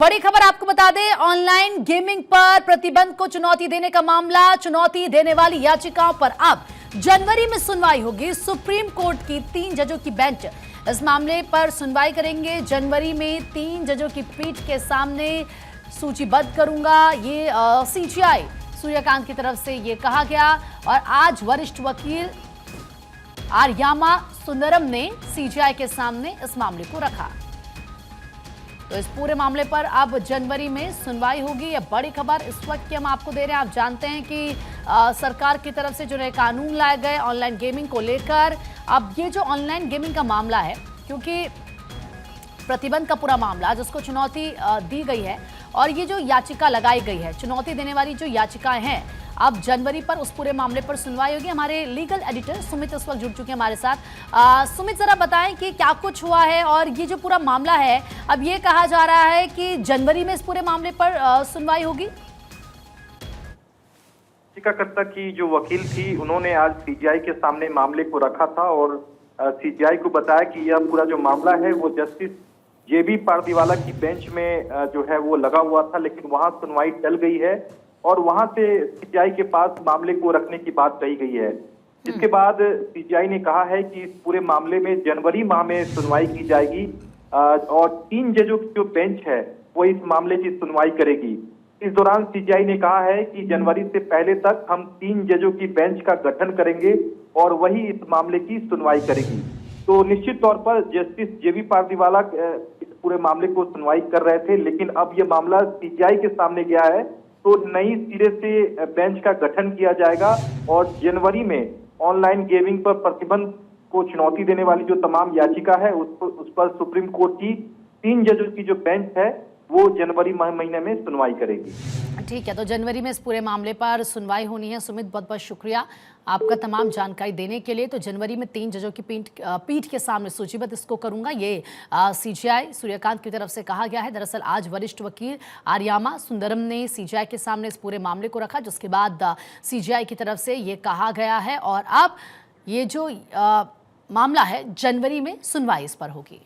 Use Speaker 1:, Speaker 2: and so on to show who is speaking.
Speaker 1: बड़ी खबर आपको बता दें, ऑनलाइन गेमिंग पर प्रतिबंध को चुनौती देने का मामला, चुनौती देने वाली याचिकाओं पर अब जनवरी में सुनवाई होगी। सुप्रीम कोर्ट की 3 जजों की बेंच इस मामले पर सुनवाई करेंगे। जनवरी में 3 जजों की पीठ के सामने सूचीबद्ध करूंगा, ये सीजीआई सूर्यकांत की तरफ से ये कहा गया। और आज वरिष्ठ वकील आर्यामा सुंदरम ने सीजीआई के सामने इस मामले को रखा। तो इस पूरे मामले पर अब जनवरी में सुनवाई होगी। यह बड़ी खबर इस वक्त की हम आपको दे रहे हैं। आप जानते हैं कि सरकार की तरफ से जो नए कानून लाए गए ऑनलाइन गेमिंग को लेकर, अब ये जो ऑनलाइन गेमिंग का मामला है, क्योंकि प्रतिबंध का पूरा मामला जिसको चुनौती दी गई है और ये जो याचिका लगाई गई है, चुनौती देने वाली जो याचिकाएं हैं, अब जनवरी पर उस पूरे मामले पर सुनवाई होगी। हमारे लीगल एडिटर सुमित इस वक्त जुड़ चुके हैं हमारे साथ। सुमित, जरा बताएं कि क्या कुछ हुआ है और ये जो पूरा मामला है, अब ये कहा जा रहा है कि जनवरी में इस पूरे मामले पर सुनवाई होगी।
Speaker 2: याचिकाकर्ता की जो वकील थी, उन्होंने आज सीजीआई के सामने मामले को रखा था और सीजीआई को बताया कि यह पूरा जो मामला है वो जस्टिस जेबी पारदीवाला की बेंच में जो है वो लगा हुआ था, लेकिन वहां सुनवाई टल गई है और वहां से सीजीआई के पास मामले को रखने की बात कही गई है। इसके बाद सीजीआई ने कहा है कि इस पूरे मामले में जनवरी माह में सुनवाई की जाएगी और 3 जजों की जो बेंच है वो इस मामले की सुनवाई करेगी। इस दौरान सीजीआई ने कहा है कि जनवरी से पहले तक हम 3 जजों की बेंच का गठन करेंगे और वही इस मामले की सुनवाई करेगी। तो निश्चित तौर पर जस्टिस जेबी पारदीवाला इस पूरे मामले को सुनवाई कर रहे थे, लेकिन अब यह मामला सीजीआई के सामने गया है तो नई सिरे से बेंच का गठन किया जाएगा और जनवरी में ऑनलाइन गेमिंग पर प्रतिबंध को चुनौती देने वाली जो तमाम याचिका है उस पर सुप्रीम कोर्ट की 3 जजों की जो बेंच है वो जनवरी महीने में सुनवाई करेगी।
Speaker 1: ठीक है, तो जनवरी में इस पूरे मामले पर सुनवाई होनी है। सुमित, बहुत बहुत शुक्रिया आपका तमाम जानकारी देने के लिए। तो जनवरी में 3 जजों की पीठ के सामने सूचीबद्ध इसको करूंगा, ये सीजीआई सूर्यकांत की तरफ से कहा गया है। दरअसल आज वरिष्ठ वकील आर्यामा सुंदरम ने सीजीआई के सामने इस पूरे मामले को रखा, जिसके बाद सीजीआई की तरफ से ये कहा गया है और अब ये जो मामला है जनवरी में सुनवाई इस पर होगी।